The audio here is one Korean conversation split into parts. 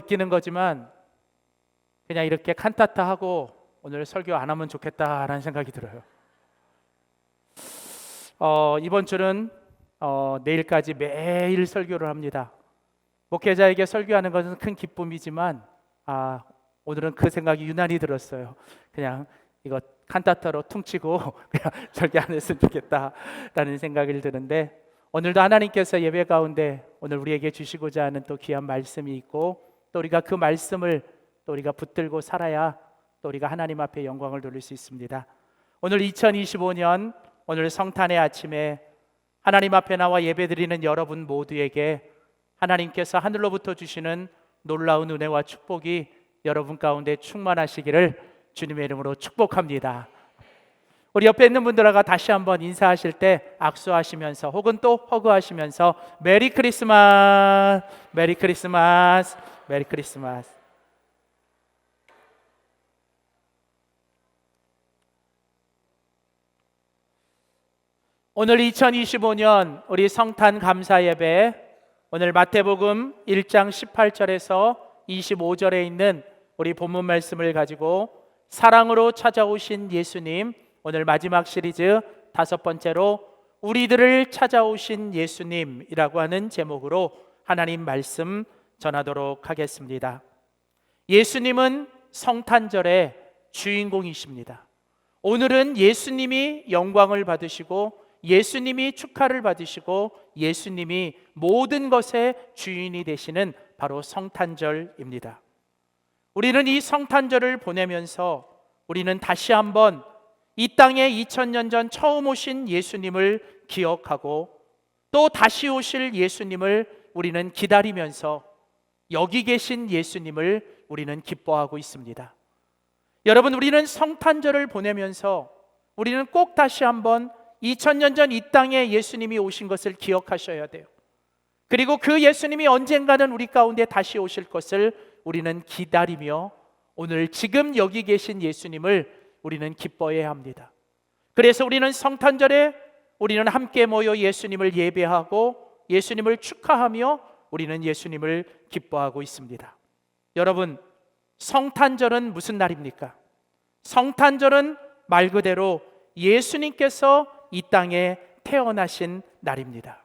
느끼는 거지만 그냥 이렇게 칸타타하고 오늘 설교 안 하면 좋겠다라는 생각이 들어요. 이번 주는 내일까지 매일 설교를 합니다. 목회자에게 설교하는 것은 큰 기쁨이지만 오늘은 그 생각이 유난히 들었어요. 그냥 이거 칸타타로 퉁치고 그냥 설교 안 했으면 좋겠다라는 생각이 드는데, 오늘도 하나님께서 예배 가운데 오늘 우리에게 주시고자 하는 또 귀한 말씀이 있고, 또 우리가 그 말씀을 또 우리가 붙들고 살아야 또 우리가 하나님 앞에 영광을 돌릴 수 있습니다. 오늘 2025년 오늘 성탄의 아침에 하나님 앞에 나와 예배드리는 여러분 모두에게 하나님께서 하늘로부터 주시는 놀라운 은혜와 축복이 여러분 가운데 충만하시기를 주님의 이름으로 축복합니다. 우리 옆에 있는 분들과 다시 한번 인사하실 때 악수하시면서 혹은 또 허그하시면서 메리 크리스마스, 메리 크리스마스, 메리 크리스마스. 오늘 2025년 우리 성탄 감사 예배, 오늘 마태복음 1장 18절에서 25절에 있는 우리 본문 말씀을 가지고 사랑으로 찾아오신 예수님, 오늘 마지막 시리즈 5번째로 우리들을 찾아오신 예수님이라고 하는 제목으로 하나님 말씀 전하도록 하겠습니다. 예수님은 성탄절의 주인공이십니다. 오늘은 예수님이 영광을 받으시고 예수님이 축하를 받으시고 예수님이 모든 것의 주인이 되시는 바로 성탄절입니다. 우리는 이 성탄절을 보내면서 우리는 다시 한번 이 땅에 2000년 전 처음 오신 예수님을 기억하고 또 다시 오실 예수님을 우리는 기다리면서 여기 계신 예수님을 우리는 기뻐하고 있습니다. 여러분, 우리는 성탄절을 보내면서 우리는 꼭 다시 한번 2000년 전 이 땅에 예수님이 오신 것을 기억하셔야 돼요. 그리고 그 예수님이 언젠가는 우리 가운데 다시 오실 것을 우리는 기다리며 오늘 지금 여기 계신 예수님을 우리는 기뻐해야 합니다. 그래서 우리는 성탄절에 우리는 함께 모여 예수님을 예배하고 예수님을 축하하며 우리는 예수님을 기뻐하고 있습니다. 여러분, 성탄절은 무슨 날입니까? 성탄절은 말 그대로 예수님께서 이 땅에 태어나신 날입니다.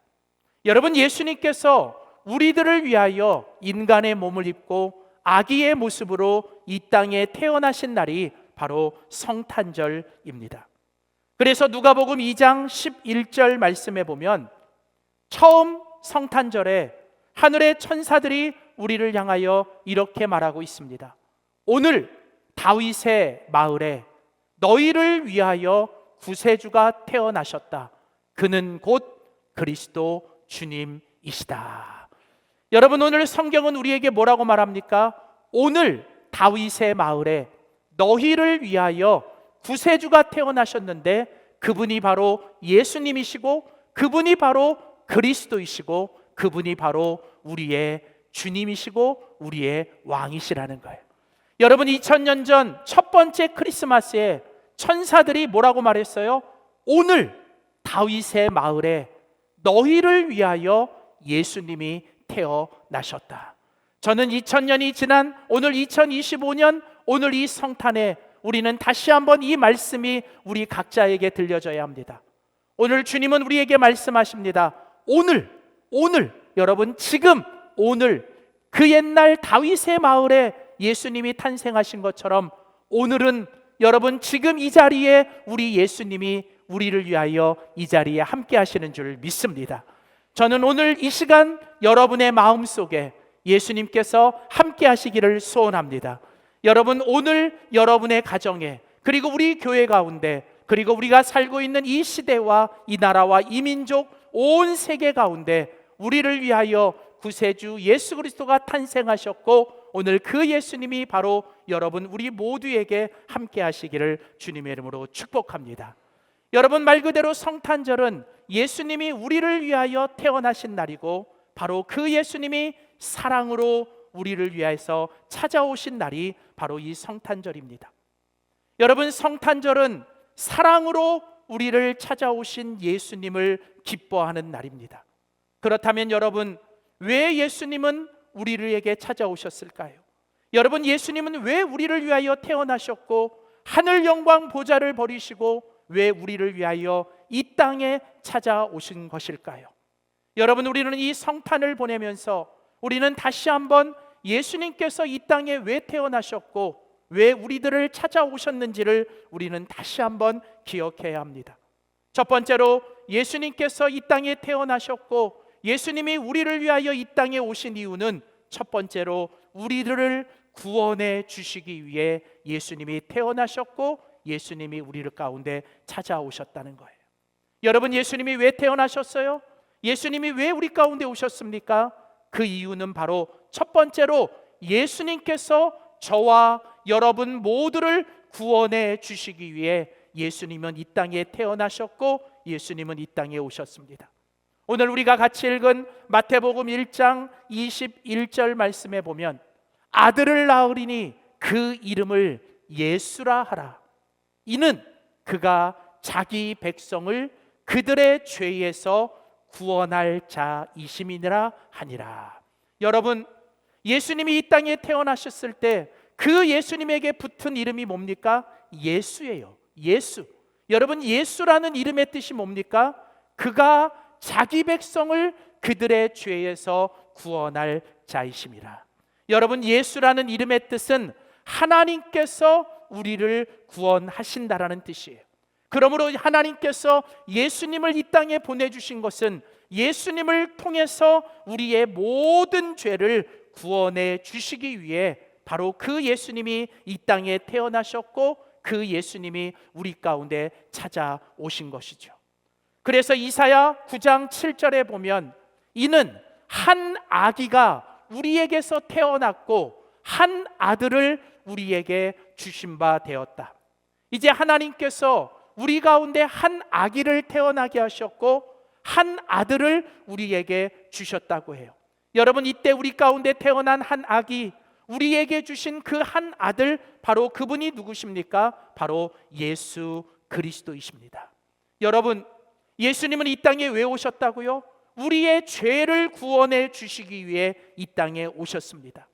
여러분, 예수님께서 우리들을 위하여 인간의 몸을 입고 아기의 모습으로 이 땅에 태어나신 날이 바로 성탄절입니다. 그래서 누가복음 2장 11절 말씀에 보면 처음 성탄절에 하늘의 천사들이 우리를 향하여 이렇게 말하고 있습니다. 오늘 다윗의 마을에 너희를 위하여 구세주가 태어나셨다. 그는 곧 그리스도 주님이시다. 여러분, 오늘 성경은 우리에게 뭐라고 말합니까? 오늘 다윗의 마을에 너희를 위하여 구세주가 태어나셨는데 그분이 바로 예수님이시고 그분이 바로 그리스도이시고 그분이 바로 우리의 주님이시고 우리의 왕이시라는 거예요. 여러분, 2000년 전 첫 번째 크리스마스에 천사들이 뭐라고 말했어요? 오늘 다윗의 마을에 너희를 위하여 예수님이 태어나셨다. 저는 2000년이 지난 오늘 2025년 오늘 이 성탄에 우리는 다시 한번 이 말씀이 우리 각자에게 들려져야 합니다. 오늘 주님은 우리에게 말씀하십니다. 오늘 여러분, 지금 오늘 그 옛날 다윗의 마을에 예수님이 탄생하신 것처럼 오늘은 여러분 지금 이 자리에 우리 예수님이 우리를 위하여 이 자리에 함께 하시는 줄 믿습니다. 저는 오늘 이 시간 여러분의 마음속에 예수님께서 함께 하시기를 소원합니다. 여러분, 오늘 여러분의 가정에 그리고 우리 교회 가운데 그리고 우리가 살고 있는 이 시대와 이 나라와 이 민족 온 세계 가운데 우리를 위하여 구세주 예수 그리스도가 탄생하셨고 오늘 그 예수님이 바로 여러분 우리 모두에게 함께 하시기를 주님의 이름으로 축복합니다. 여러분, 말 그대로 성탄절은 예수님이 우리를 위하여 태어나신 날이고 바로 그 예수님이 사랑으로 우리를 위해서 찾아오신 날이 바로 이 성탄절입니다. 여러분, 성탄절은 사랑으로 우리를 찾아오신 예수님을 기뻐하는 날입니다. 그렇다면 여러분, 왜 예수님은 우리에게 찾아오셨을까요? 여러분, 예수님은 왜 우리를 위하여 태어나셨고 하늘 영광 보좌를 버리시고 왜 우리를 위하여 이 땅에 찾아오신 것일까요? 여러분, 우리는 이 성탄을 보내면서 우리는 다시 한번 예수님께서 이 땅에 왜 태어나셨고 왜 우리들을 찾아오셨는지를 우리는 다시 한번 기억해야 합니다. 첫 번째로 예수님께서 이 땅에 태어나셨고 예수님이 우리를 위하여 이 땅에 오신 이유는 첫 번째로 우리들을 구원해 주시기 위해 예수님이 태어나셨고 예수님이 우리를 가운데 찾아오셨다는 거예요. 여러분, 예수님이 왜 태어나셨어요? 예수님이 왜 우리 가운데 오셨습니까? 그 이유는 바로 첫 번째로 예수님께서 저와 여러분 모두를 구원해 주시기 위해 예수님은 이 땅에 태어나셨고 예수님은 이 땅에 오셨습니다. 오늘 우리가 같이 읽은 마태복음 1장 21절 말씀에 보면 아들을 낳으리니 그 이름을 예수라 하라. 이는 그가 자기 백성을 그들의 죄에서 구원할 자이심이니라 하니라. 여러분, 예수님이 이 땅에 태어나셨을 때 그 예수님에게 붙은 이름이 뭡니까? 예수예요. 예수. 여러분, 예수라는 이름의 뜻이 뭡니까? 그가 자기 백성을 그들의 죄에서 구원할 자이심이라. 여러분, 예수라는 이름의 뜻은 하나님께서 우리를 구원하신다라는 뜻이에요. 그러므로 하나님께서 예수님을 이 땅에 보내주신 것은 예수님을 통해서 우리의 모든 죄를 구원해 주시기 위해 바로 그 예수님이 이 땅에 태어나셨고 그 예수님이 우리 가운데 찾아오신 것이죠. 그래서 이사야 9장 7절에 보면 이는 한 아기가 우리에게서 태어났고 한 아들을 우리에게 주신 바 되었다. 이제 하나님께서 우리 가운데 한 아기를 태어나게 하셨고 한 아들을 우리에게 주셨다고 해요. 여러분, 이때 우리 가운데 태어난 한 아기, 우리에게 주신 그 한 아들, 바로 그분이 누구십니까? 바로 예수 그리스도이십니다. 여러분, 예수님은 이 땅에 왜 오셨다고요? 우리의 죄를 구원해 주시기 위해 이 땅에 오셨습니다.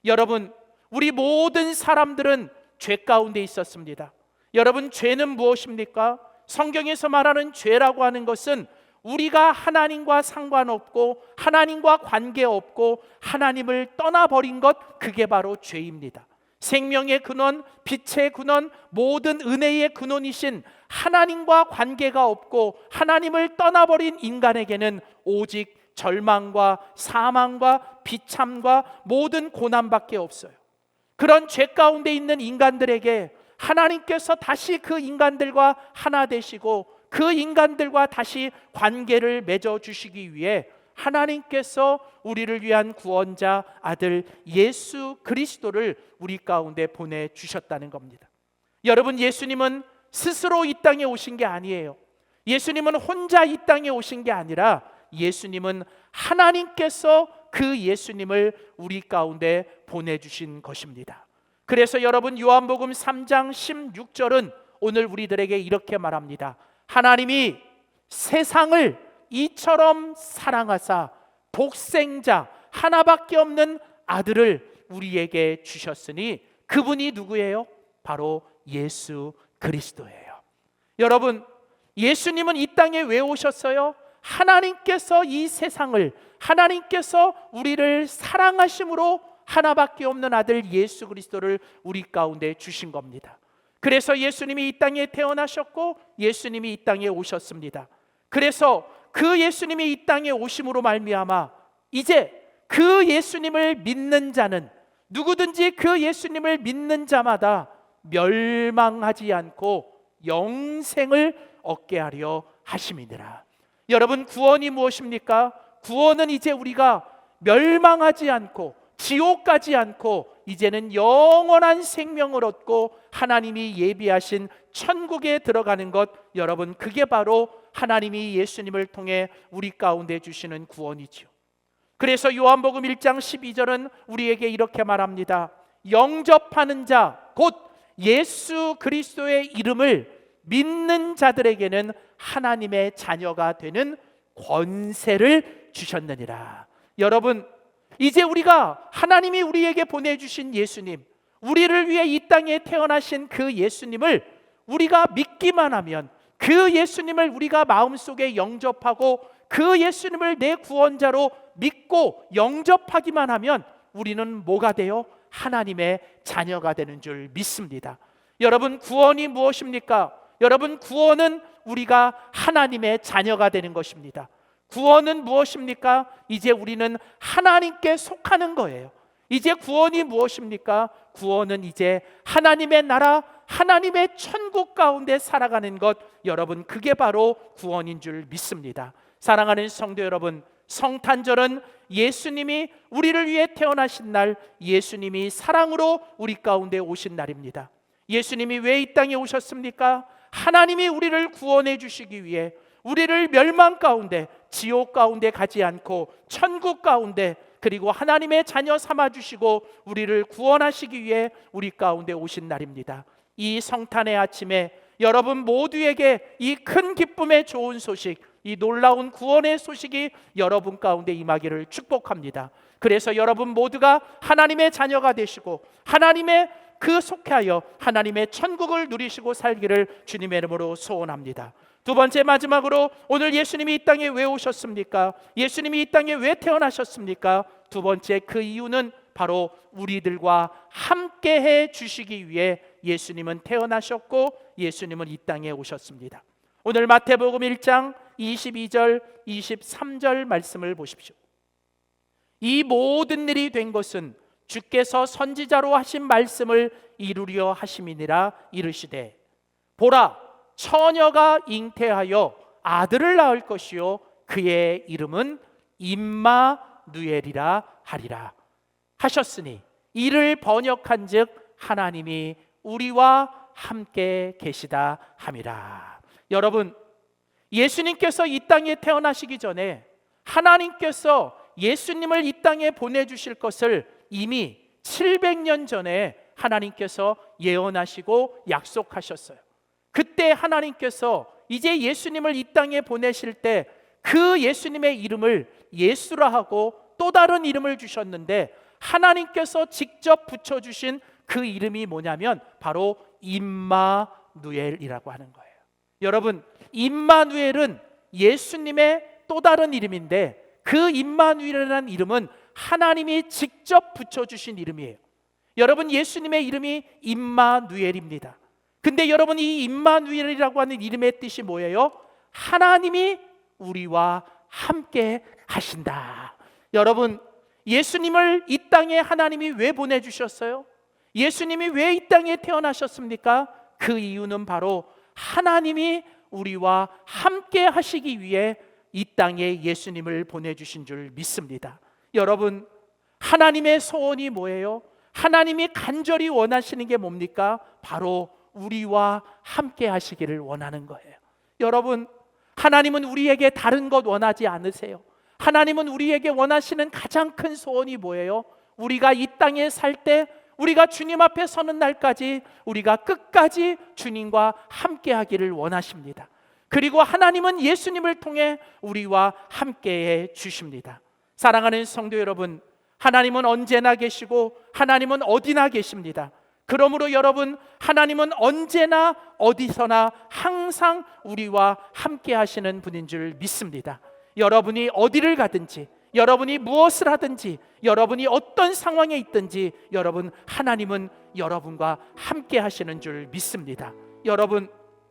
여러분, 우리 모든 사람들은 죄 가운데 있었습니다. 여러분, 죄는 무엇입니까? 성경에서 말하는 죄라고 하는 것은 우리가 하나님과 상관없고 하나님과 관계없고 하나님을 떠나버린 것, 그게 바로 죄입니다. 생명의 근원, 빛의 근원, 모든 은혜의 근원이신 하나님과 관계가 없고 하나님을 떠나버린 인간에게는 오직 절망과 사망과 비참과 모든 고난밖에 없어요. 그런 죄 가운데 있는 인간들에게 하나님께서 다시 그 인간들과 하나 되시고 그 인간들과 다시 관계를 맺어 주시기 위해 하나님께서 우리를 위한 구원자 아들 예수 그리스도를 우리 가운데 보내주셨다는 겁니다. 여러분, 예수님은 스스로 이 땅에 오신 게 아니에요. 예수님은 혼자 이 땅에 오신 게 아니라 예수님은 하나님께서 그 예수님을 우리 가운데 보내주신 것입니다. 그래서 여러분, 요한복음 3장 16절은 오늘 우리들에게 이렇게 말합니다. 하나님이 세상을 이처럼 사랑하사 독생자 하나밖에 없는 아들을 우리에게 주셨으니 그분이 누구예요? 바로 예수 그리스도예요. 여러분, 예수님은 이 땅에 왜 오셨어요? 하나님께서 이 세상을, 하나님께서 우리를 사랑하심으로 하나밖에 없는 아들 예수 그리스도를 우리 가운데 주신 겁니다. 그래서 예수님이 이 땅에 태어나셨고 예수님이 이 땅에 오셨습니다. 그래서 그 예수님이 이 땅에 오심으로 말미암아 이제 그 예수님을 믿는 자는, 누구든지 그 예수님을 믿는 자마다 멸망하지 않고 영생을 얻게 하려 하심이니라. 여러분, 구원이 무엇입니까? 구원은 이제 우리가 멸망하지 않고 지옥 가지 않고 이제는 영원한 생명을 얻고 하나님이 예비하신 천국에 들어가는 것, 여러분, 그게 바로 하나님이 예수님을 통해 우리 가운데 주시는 구원이죠. 그래서 요한복음 1장 12절은 우리에게 이렇게 말합니다. 영접하는 자, 곧 예수 그리스도의 이름을 믿는 자들에게는 하나님의 자녀가 되는 권세를 주셨느니라. 여러분, 이제 우리가 하나님이 우리에게 보내주신 예수님, 우리를 위해 이 땅에 태어나신 그 예수님을 우리가 믿기만 하면, 그 예수님을 우리가 마음속에 영접하고 그 예수님을 내 구원자로 믿고 영접하기만 하면 우리는 뭐가 돼요? 하나님의 자녀가 되는 줄 믿습니다. 여러분, 구원이 무엇입니까? 여러분, 구원은 우리가 하나님의 자녀가 되는 것입니다. 구원은 무엇입니까? 이제 우리는 하나님께 속하는 거예요. 이제 구원이 무엇입니까? 구원은 이제 하나님의 나라, 하나님의 천국 가운데 살아가는 것, 여러분, 그게 바로 구원인 줄 믿습니다. 사랑하는 성도 여러분, 성탄절은 예수님이 우리를 위해 태어나신 날, 예수님이 사랑으로 우리 가운데 오신 날입니다. 예수님이 왜 이 땅에 오셨습니까? 하나님이 우리를 구원해 주시기 위해, 우리를 멸망 가운데, 지옥 가운데 가지 않고 천국 가운데, 그리고 하나님의 자녀 삼아주시고 우리를 구원하시기 위해 우리 가운데 오신 날입니다. 이 성탄의 아침에 여러분 모두에게 이 큰 기쁨의 좋은 소식, 이 놀라운 구원의 소식이 여러분 가운데 임하기를 축복합니다. 그래서 여러분 모두가 하나님의 자녀가 되시고 하나님의 그 속하여 하나님의 천국을 누리시고 살기를 주님의 이름으로 소원합니다. 두 번째, 마지막으로, 오늘 예수님이 이 땅에 왜 오셨습니까? 예수님이 이 땅에 왜 태어나셨습니까? 두 번째, 그 이유는 바로 우리들과 함께해 주시기 위해 예수님은 태어나셨고 예수님은 이 땅에 오셨습니다. 오늘 마태복음 1장 22절 23절 말씀을 보십시오. 이 모든 일이 된 것은 주께서 선지자로 하신 말씀을 이루려 하심이니라. 이르시되 보라, 처녀가 잉태하여 아들을 낳을 것이요 그의 이름은 임마누엘이라 하리라 하셨으니, 이를 번역한즉 하나님이 우리와 함께 계시다 함이라. 여러분, 예수님께서 이 땅에 태어나시기 전에 하나님께서 예수님을 이 땅에 보내주실 것을 이미 700년 전에 하나님께서 예언하시고 약속하셨어요. 그때 하나님께서 이제 예수님을 이 땅에 보내실 때 그 예수님의 이름을 예수라 하고 또 다른 이름을 주셨는데, 하나님께서 직접 붙여주신 그 이름이 뭐냐면 바로 임마누엘이라고 하는 거예요. 여러분, 임마누엘은 예수님의 또 다른 이름인데, 그 임마누엘이라는 이름은 하나님이 직접 붙여주신 이름이에요. 여러분, 예수님의 이름이 임마누엘입니다. 근데 여러분, 이 임마누엘이라고 하는 이름의 뜻이 뭐예요? 하나님이 우리와 함께 하신다. 여러분, 예수님을 이 땅에 하나님이 왜 보내주셨어요? 예수님이 왜 이 땅에 태어나셨습니까? 그 이유는 바로 하나님이 우리와 함께 하시기 위해 이 땅에 예수님을 보내주신 줄 믿습니다. 여러분, 하나님의 소원이 뭐예요? 하나님이 간절히 원하시는 게 뭡니까? 바로 우리와 함께 하시기를 원하는 거예요. 여러분, 하나님은 우리에게 다른 것 원하지 않으세요. 하나님은 우리에게 원하시는 가장 큰 소원이 뭐예요? 우리가 이 땅에 살 때, 우리가 주님 앞에 서는 날까지 우리가 끝까지 주님과 함께 하기를 원하십니다. 그리고 하나님은 예수님을 통해 우리와 함께해 주십니다. 사랑하는 성도 여러분, 하나님은 언제나 계시고 하나님은 어디나 계십니다. 그러므로 여러분, 하나님은 언제나 어디서나 항상 우리와 함께 하시는 분인 줄 믿습니다. 여러분이 어디를 가든지, 여러분이 무엇을 하든지, 여러분이 어떤 상황에 있든지, 여러분, 하나님은 여러분과 함께 하시는 줄 믿습니다. 여러분,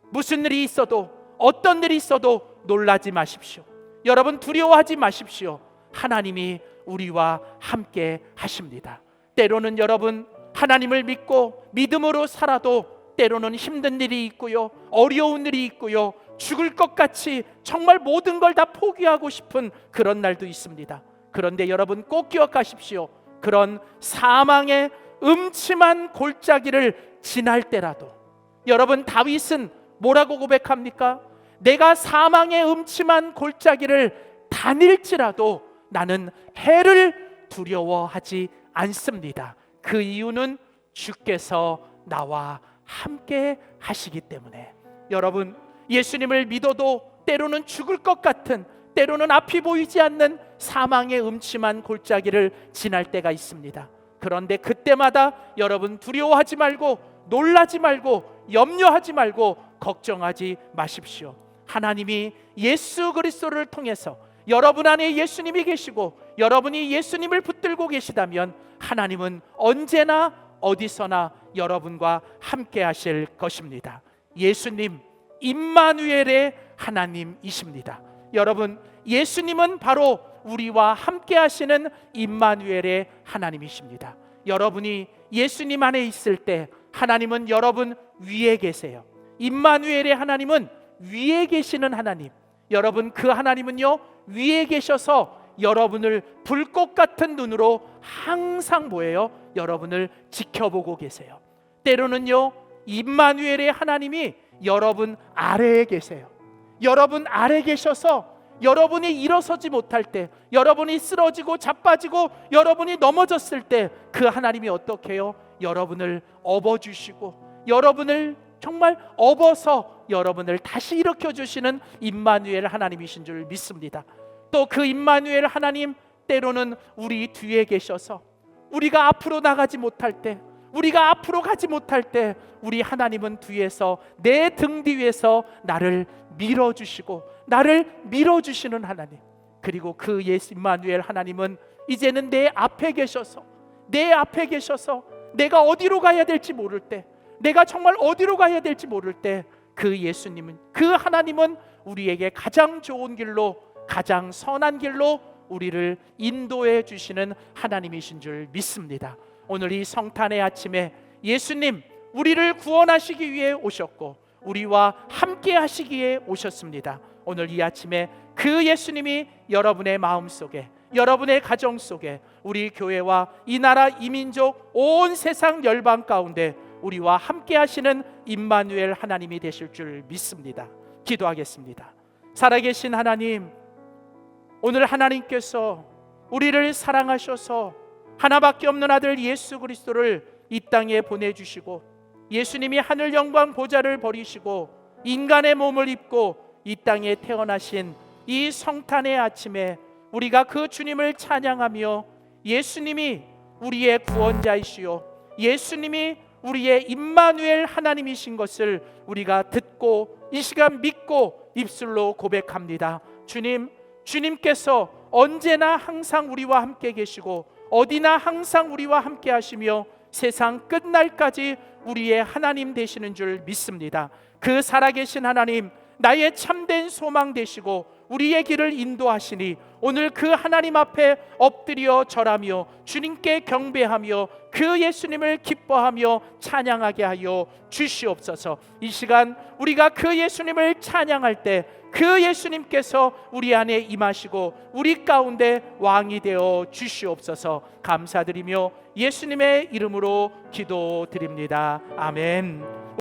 무슨 일이 있어도, 어떤 일이 있어도 놀라지 마십시오. 여러분, 두려워하지 마십시오. 하나님이 우리와 함께 하십니다. 때로는 여러분, 하나님을 믿고 믿음으로 살아도 때로는 힘든 일이 있고요, 어려운 일이 있고요, 죽을 것 같이 정말 모든 걸 다 포기하고 싶은 그런 날도 있습니다. 그런데 여러분, 꼭 기억하십시오. 그런 사망의 음침한 골짜기를 지날 때라도, 여러분, 다윗은 뭐라고 고백합니까? 내가 사망의 음침한 골짜기를 다닐지라도 나는 해를 두려워하지 않습니다. 그 이유는 주께서 나와 함께 하시기 때문에. 여러분, 예수님을 믿어도 때로는 죽을 것 같은, 때로는 앞이 보이지 않는 사망의 음침한 골짜기를 지날 때가 있습니다. 그런데 그때마다 여러분 두려워하지 말고 놀라지 말고 염려하지 말고 걱정하지 마십시오. 하나님이 예수 그리스도를 통해서 여러분 안에 예수님이 계시고 여러분이 예수님을 붙들고 계시다면 하나님은 언제나 어디서나 여러분과 함께 하실 것입니다. 예수님 임마누엘의 하나님이십니다. 여러분, 예수님은 바로 우리와 함께 하시는 임마누엘의 하나님이십니다. 여러분이 예수님 안에 있을 때 하나님은 여러분 위에 계세요. 임마누엘의 하나님은 위에 계시는 하나님. 여러분, 그 하나님은요 위에 계셔서 여러분을 불꽃 같은 눈으로 항상 뭐예요? 여러분을 지켜보고 계세요. 때로는요 임마누엘의 하나님이 여러분 아래에 계세요. 여러분 아래 계셔서 여러분이 일어서지 못할 때, 여러분이 쓰러지고 자빠지고 여러분이 넘어졌을 때 그 하나님이 어떻게 해요? 여러분을 업어주시고 여러분을 정말 업어서 여러분을 다시 일으켜주시는 임마누엘 하나님이신 줄 믿습니다. 또 그 임마누엘 하나님 때로는 우리 뒤에 계셔서 우리가 앞으로 나가지 못할 때, 우리가 앞으로 가지 못할 때 우리 하나님은 뒤에서 내 등 뒤에서 나를 밀어주시고 나를 밀어주시는 하나님. 그리고 그 예수 임마누엘 하나님은 이제는 내 앞에 계셔서 내가 어디로 가야 될지 모를 때, 내가 정말 어디로 가야 될지 모를 때 그 예수님은, 그 하나님은 우리에게 가장 좋은 길로, 가장 선한 길로 우리를 인도해 주시는 하나님이신 줄 믿습니다. 오늘 이 성탄의 아침에 예수님 우리를 구원하시기 위해 오셨고 우리와 함께 하시기에 오셨습니다. 오늘 이 아침에 그 예수님이 여러분의 마음속에, 여러분의 가정 속에, 우리 교회와 이 나라 이 민족 온 세상 열방 가운데 우리와 함께 하시는 임마누엘 하나님이 되실 줄 믿습니다. 기도하겠습니다. 살아계신 하나님, 오늘 하나님께서 우리를 사랑하셔서 하나밖에 없는 아들 예수 그리스도를 이 땅에 보내주시고 예수님이 하늘 영광 보좌를 버리시고 인간의 몸을 입고 이 땅에 태어나신 이 성탄의 아침에 우리가 그 주님을 찬양하며 예수님이 우리의 구원자이시요 예수님이 우리의 임마누엘 하나님이신 것을 우리가 듣고 이 시간 믿고 입술로 고백합니다. 주님, 주님께서 언제나 항상 우리와 함께 계시고 어디나 항상 우리와 함께 하시며 세상 끝날까지 우리의 하나님 되시는 줄 믿습니다. 그 살아계신 하나님, 나의 참된 소망 되시고 우리의 길을 인도하시니 오늘 그 하나님 앞에 엎드려 절하며 주님께 경배하며 그 예수님을 기뻐하며 찬양하게 하여 주시옵소서. 이 시간 우리가 그 예수님을 찬양할 때 그 예수님께서 우리 안에 임하시고 우리 가운데 왕이 되어 주시옵소서. 감사드리며 예수님의 이름으로 기도드립니다. 아멘.